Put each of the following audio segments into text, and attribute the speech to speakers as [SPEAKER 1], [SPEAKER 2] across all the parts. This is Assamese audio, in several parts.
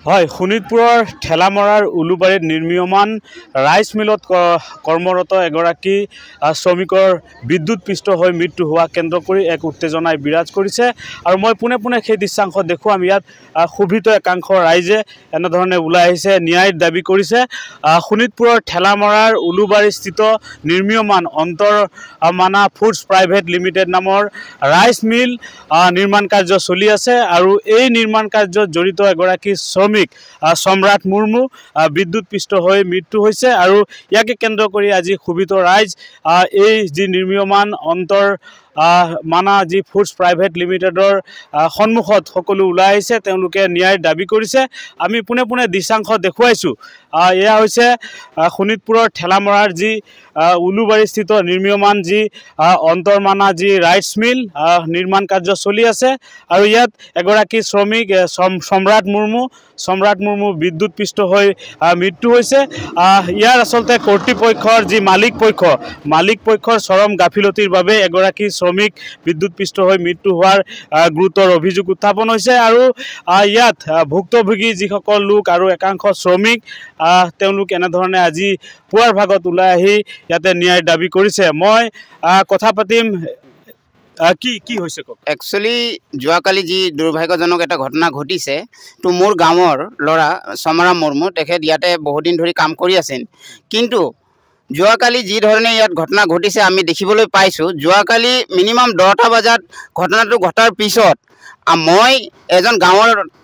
[SPEAKER 1] হয়, শোণিতপুৰৰ ঠেলামৰাৰ উলুবাৰীত নিৰ্মীয়মান ৰাইচ মিলত কৰ্মৰত এগৰাকী শ্ৰমিকৰ বিদ্যুৎপৃষ্ট হৈ মৃত্যু হোৱা কেন্দ্ৰ কৰি এক উত্তেজনাই বিৰাজ কৰিছে। আৰু মই পোনে পোনে সেই দৃশ্যাংশ দেখুৱাম। ইয়াত ক্ষোভিত একাংশ ৰাইজে এনেধৰণে ওলাই আহিছে, ন্যায়ৰ দাবী কৰিছে। শোণিতপুৰৰ ঠেলামৰাৰ উলুবাৰীস্থিত নিৰ্মীয়মান অন্তৰমানা ফুডছ প্ৰাইভেট লিমিটেড নামৰ ৰাইচ মিল নিৰ্মাণ কাৰ্য চলি আছে। আৰু এই নিৰ্মাণ কাৰ্যত জড়িত এগৰাকী শ্ৰমিক সম্ৰাট মুৰ্মু বিদ্যুৎপৃষ্ট হৈ মৃত্যু হৈছে। আৰু ইয়াকে কেন্দ্ৰ কৰি আজি ক্ষোভিত ৰাইজ এই যি নিৰ্মীয়মান মানা যি ফুডছ প্ৰাইভেট লিমিটেডৰ সন্মুখত সকলো ওলাই আহিছে, তেওঁলোকে ন্যায়ৰ দাবী কৰিছে। আমি পোনে পোনে দৃশ্যাংশ দেখুৱাইছোঁ। এয়া হৈছে শোণিতপুৰৰ ঠেলামৰাৰ যি উলুবাৰীস্থিত নিৰ্মীয়মান যি অন্তৰমানা যি ৰাইচ মিল নিৰ্মাণ কাৰ্য চলি আছে। আৰু ইয়াত এগৰাকী শ্ৰমিক সম্ৰাট মুৰ্মু বিদ্যুৎপৃষ্ট হৈ মৃত্যু হৈছে। ইয়াৰ আচলতে কৰ্তৃপক্ষৰ যি মালিক পক্ষৰ চৰম গাফিলতিৰ বাবে এগৰাকী শ্ৰমিক বিদ্যুৎপৃষ্ট হৈ মৃত্যু হোৱাৰ গুৰুতৰ অভিযোগ উত্থাপন হৈছে। আৰু ইয়াত ভুক্তভোগী যিসকল লোক আৰু একাংশ শ্ৰমিক তেওঁলোক এনেধৰণে আজি পুৱাৰ ভাগত ওলাই আহি ইয়াতে ন্যায়ৰ দাবী কৰিছে। মই কথা পাতিম। কি হৈছে কওক?
[SPEAKER 2] একচুৱেলি যোৱাকালি যি দুৰ্ভাগ্যজনক এটা ঘটনা ঘটিছে, তো মোৰ গাঁৱৰ ল'ৰা সমৰা মুৰ্মু, তেখেত ইয়াতে বহুদিন ধৰি কাম কৰি আছিল। কিন্তু যোৱাকালি যি ধৰণে ইয়াত ঘটনা ঘটিছে আমি দেখিবলৈ পাইছোঁ। যোৱাকালি মিনিমাম 10টা বজাত ঘটনাটো ঘটাৰ পিছত মই এজন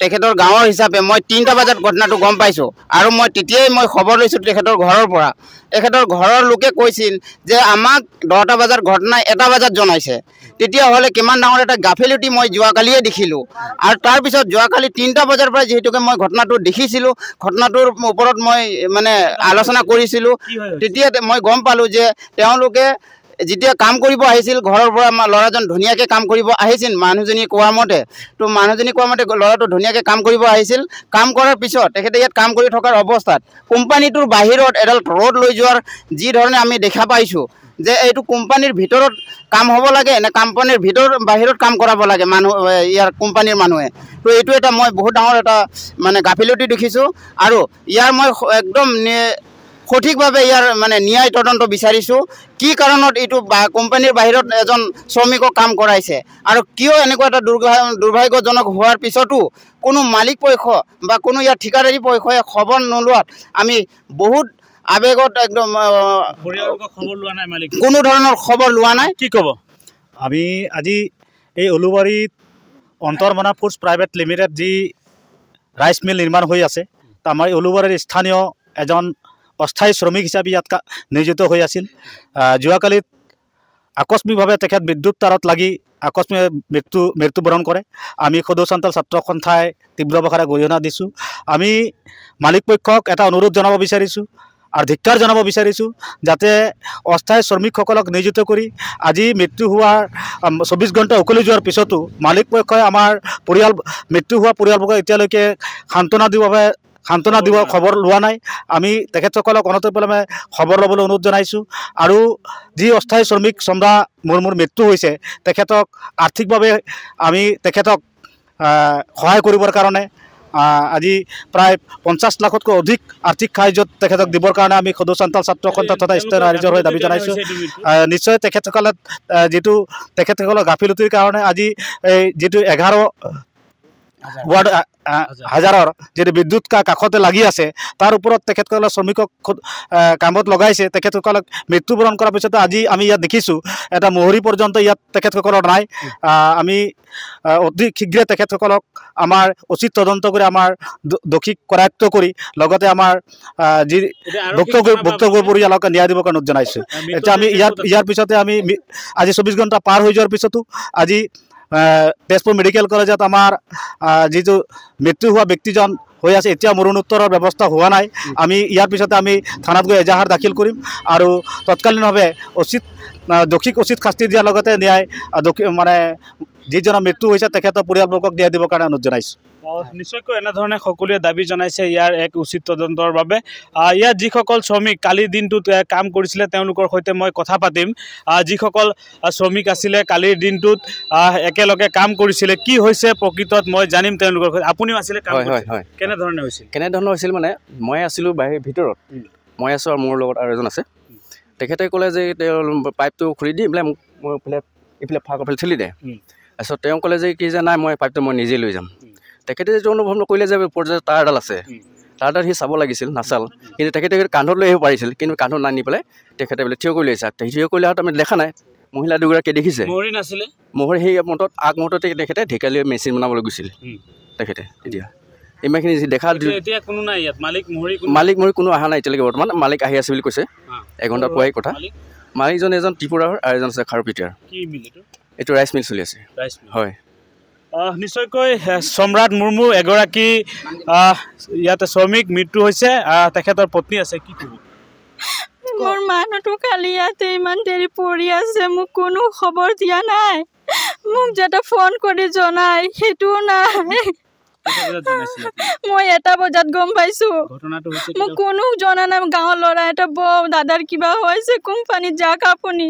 [SPEAKER 2] তেখেতৰ গাঁৱৰ হিচাপে মই 3টা বজাত ঘটনাটো গম পাইছোঁ। আৰু মই তেতিয়াই খবৰ লৈছোঁ তেখেতৰ ঘৰৰ পৰা। তেখেতৰ ঘৰৰ লোকে কৈছিল যে আমাক 10টা বজাত ঘটনা 1টা বজাত জনাইছে। তেতিয়াহ'লে কিমান ডাঙৰ এটা গাফিলতি মই যোৱাকালিয়ে দেখিলোঁ। আৰু তাৰপিছত যোৱাকালি 3টা বজাৰ পৰা যিহেতুকে মই ঘটনাটো দেখিছিলোঁ, ঘটনাটোৰ ওপৰত মই আলোচনা কৰিছিলোঁ। তেতিয়া মই গম পালোঁ যে তেওঁলোকে যেতিয়া কাম কৰিব আহিছিল, ঘৰৰ পৰা ল'ৰাজন ধুনীয়াকৈ কাম কৰিব আহিছিল মানুহজনীয়ে কোৱা মতে। তো মানুহজনী কোৱা মতে ল'ৰাটো ধুনীয়াকৈ কাম কৰিব আহিছিল। কাম কৰাৰ পিছত তেখেতে ইয়াত কাম কৰি থকাৰ অৱস্থাত কোম্পানীটোৰ বাহিৰত এডাল ৰড লৈ যোৱাৰ যি ধৰণে আমি দেখা পাইছোঁ যে এইটো কোম্পানীৰ ভিতৰত কাম হ'ব লাগে নে কোম্পানীৰ বাহিৰত কাম কৰাব লাগে ইয়াৰ কোম্পানীৰ মানুহে। তো এইটো এটা মই বহুত ডাঙৰ এটা গাফিলতি দেখিছোঁ। আৰু ইয়াৰ মই একদম সঠিকভাৱে ইয়াৰ ন্যায় তদন্ত বিচাৰিছোঁ। কি কাৰণত এইটো কোম্পানীৰ বাহিৰত এজন শ্ৰমিকক কাম কৰাইছে, আৰু কিয় এনেকুৱা এটা দুৰ্ভাগ্যজনক হোৱাৰ পিছতো কোনো মালিক পক্ষ বা কোনো ইয়াৰ ঠিকাদাৰী পক্ষই খবৰ নোলোৱাত আমি বহুত আবেগত একদম কোনো ধৰণৰ খবৰ লোৱা নাই।
[SPEAKER 1] কি ক'ব? আমি আজি এই উলুবাৰীত অন্তৰমানা ফুডছ প্ৰাইভেট লিমিটেড যি ৰাইচ মিল নিৰ্মাণ হৈ আছে, আমাৰ উলুবাৰীৰ স্থানীয় এজন অস্থায়ী শ্ৰমিক হিচাপে ইয়াত নিয়োজিত হৈ আছিল। যোৱাকালিত আকস্মিকভাৱে তেখেত বিদ্যুৎ তাৰত লাগি আকস্মিক মৃত্যুবৰণ কৰে। আমি সদৌ চান্তাল ছাত্ৰ সন্থাই তীব্ৰ ভাষাৰে গৰিহণা দিছোঁ। আমি মালিক পক্ষক এটা অনুৰোধ জনাব বিচাৰিছোঁ আৰু ধিক্কাৰ জনাব বিচাৰিছোঁ যাতে অস্থায়ী শ্ৰমিকসকলক নিয়োজিত কৰি আজি মৃত্যু হোৱাৰ 24 ঘণ্টা উকলি যোৱাৰ পিছতো মালিক পক্ষই আমাৰ মৃত্যু হোৱা পৰিয়ালবৰ্গক এতিয়ালৈকে সান্তনা দিব খবৰ লোৱা নাই। আমি তেখেতসকলক অনতিপলমে খবৰ ল'বলৈ অনুৰোধ জনাইছোঁ। আৰু যি অস্থায়ী শ্ৰমিক সম্ৰাট মুৰ্মুৰ মৃত্যু হৈছে, তেখেতক আৰ্থিকভাৱে আমি তেখেতক সহায় কৰিবৰ কাৰণে আজি প্ৰায় 50 লাখতকৈ অধিক আৰ্থিক সাহায্য তেখেতক দিবৰ কাৰণে আমি সদৌ চান্তাল ছাত্ৰ সন্থা তথা স্থানীয় ৰাইজৰ হৈ দাবী জনাইছোঁ। নিশ্চয় তেখেতসকলে তেখেতসকলৰ গাফিলতিৰ কাৰণে আজি এই যিটো 11 ৱাৰ্ড হাজাৰৰ যিটো বিদ্যুৎ কাষতে লাগি আছে, তাৰ ওপৰত তেখেতসকলে শ্ৰমিকক কামত লগাইছে। তেখেতসকলক মৃত্যুবৰণ কৰাৰ পিছতো আজি আমি ইয়াত দেখিছোঁ এটা মোহৰি পৰ্যন্ত ইয়াত তেখেতসকলৰ নাই। আমি অতি শীঘ্ৰে তেখেতসকলক আমাৰ উচিত তদন্ত কৰি আমাৰ দোষীক কৰায়ত্ব কৰি লগতে আমাৰ যি ভুক্তভোগী পৰিয়ালক ন্যায় দিবৰ কাৰণে জনাইছোঁ। এতিয়া আমি ইয়াৰ পিছতে আমি আজি 24 ঘণ্টা পাৰ হৈ যোৱাৰ পিছতো আজি তেজপুৰ মেডিকেল কলেজত আমাৰ যিটো মৃত্যু হোৱা ব্যক্তিজন হৈ আছে, এতিয়া মৰণোত্তৰৰ ব্যৱস্থা হোৱা নাই। আমি ইয়াৰ পিছতে আমি থানাত গৈ এজাহাৰ দাখিল কৰিম আৰু তৎকালীনভাৱে দোষীক উচিত শাস্তি দিয়াৰ লগতে ন্যায় যিজনৰ মৃত্যু হৈছে তেখেতৰ পৰিয়ালবৰ্গক ন্যায় দিবৰ কাৰণে অনুৰোধ জনাইছোঁ। নিশ্চয়কৈ এনেধৰণে সকলোৱে দাবী জনাইছে ইয়াৰ এক উচিত তদন্তৰ বাবে ইয়াত যিসকল শ্ৰমিক কালিৰ দিনটোত কাম কৰিছিলে তেওঁলোকৰ সৈতে মই কথা পাতিম যিসকল শ্ৰমিক আছিলে কালিৰ দিনটোত একেলগে কাম কৰিছিলে কি হৈছে প্ৰকৃতত মই জানিম তেওঁলোকৰ সৈতে আপুনিও আছিলে কাম কেনেধৰণে হৈছিল
[SPEAKER 3] মানে মই আছিলোঁ বাহিৰ ভিতৰত মই আছোঁ আৰু মোৰ লগত আৰু এজন আছে তেখেতে ক'লে যে তেওঁ পাইপটো খুলি দি বোলে মোক মই এইফালে ফাঁকৰ ফালে ঠেলি দে তাৰপিছত তেওঁ ক'লে যে কি যে নাই মই পাইপটো মই নিজে লৈ যাম তেখেতে যিটো অনুভৱ নকৰিলে যে ওপৰত যে তাঁৰ এডাল আছে তাঁৰডাল সি চাব লাগিছিল নাচাল কিন্তু তেখেতে কান্ধত লৈ আহিব পাৰিছিল কিন্তু কান্ধত নানি পেলাই তেখেতে বোলে থিয় কৰি লৈছে থিয় কৰিলে আৰু আমি দেখা নাই মহিলা দুগৰাকীয়ে দেখিছে মোহৰি সেই মুহূৰ্তত আগমুহূৰ্ততে তেখেতে ঢেকালি মেচিন বনাবলৈ গৈছিল তেখেতে তেতিয়া ইমানখিনি দেখা মালিক মৰি কোনো অহা নাই এতিয়ালৈকে বৰ্তমান মালিক আহি আছে বুলি কৈছে এঘণ্টা পুৱাই কথা মালিকজন এজন ত্ৰিপুৰাৰ আৰু এজন আছে খাৰুপিটিয়াৰ এইটো ৰাইচ মিল চলি আছে হয়
[SPEAKER 1] নিশ্চয়কৈ সম্ৰাট মুৰ্মু এগৰাকী ইয়াতে শ্ৰমিক মৃত্যু হৈছে তেখেতৰ পত্নী আছে কি ক'ব
[SPEAKER 4] মোৰ মানুহটো কালি ইয়াতে ইমান দেৰি পৰি আছে মোক কোনো খবৰ দিয়া নাই মোক যেটা ফোন কৰি জনাই সেইটোও নাই মই 1টা বজাত গম পাইছো মোক কোনো জনা নাই গাঁৱৰ ল'ৰা এটা দাদাৰ কিবা হৈছে কোম্পানীত যাক আপুনি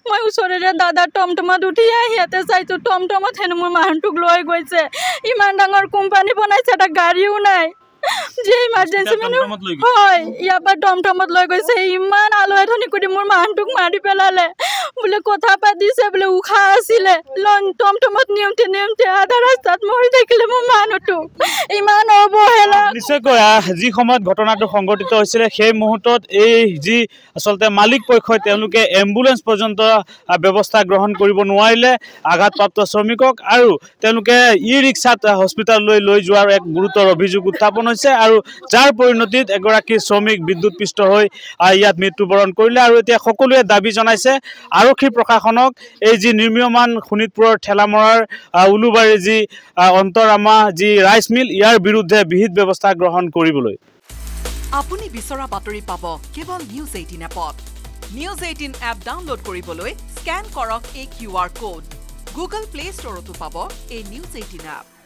[SPEAKER 4] মই ওচৰৰে দাদা টমটমত উঠি আহি ইয়াতে চাইছো টমটমত হেনো মোৰ মানুহটোক লৈ গৈছে ইমান ডাঙৰ কোম্পানী বনাইছে এটা গাড়ীও নাই যে ইমাৰ্জেঞ্চি মানুহ হয় ইয়াৰ পৰা টমটমত লৈ গৈছে ইমান আলু এধনি কৰি মোৰ মানুহটোক মাৰি পেলালে বোলে কথা পাতিছে বোলে উশাহ আছিলে টমটমত নিয়মতে আধা ৰাস্তাত মৰি থাকিলে মোৰ মানুহটো ইমান অৱহেলা
[SPEAKER 1] নিশ্চয়কৈ যি সময়ত ঘটনাটো সংঘটিত হৈছিলে সেই মুহূৰ্তত এই যি আচলতে মালিক পক্ষই তেওঁলোকে এম্বুলেন্স পৰ্যন্ত ব্যৱস্থা গ্ৰহণ কৰিব নোৱাৰিলে আঘাতপ্ৰাপ্ত শ্ৰমিকক আৰু তেওঁলোকে ই ৰিক্সাত হস্পিটাললৈ লৈ যোৱাৰ এক গুৰুতৰ অভিযোগ উত্থাপন হৈছে আৰু যাৰ পৰিণতিত এগৰাকী শ্ৰমিক বিদ্যুৎপৃষ্ট হৈ ইয়াত মৃত্যুবৰণ কৰিলে আৰু এতিয়া সকলোৱে দাবী জনাইছে আৰক্ষী প্ৰশাসনক এই যি নিৰ্মীয়মান শোণিতপুৰৰ ঠেলামৰাৰ উলুবাৰীৰ যি অন্তৰামা যি ৰাইচ মিল ইয়াৰ বিৰুদ্ধে বিহিত ব্যৱস্থা গ্ৰহণ কৰিবলৈ
[SPEAKER 5] আপুনি বিচৰা বাতৰি পাব কেৱল নিউজ 18 এপত নিউজ 18 এপ ডাউনলোড কৰিবলৈ স্ক্যান কৰক এই QR কোড গুগল প্লে ষ্টৰতো পাব এই নিউজ 18 এপ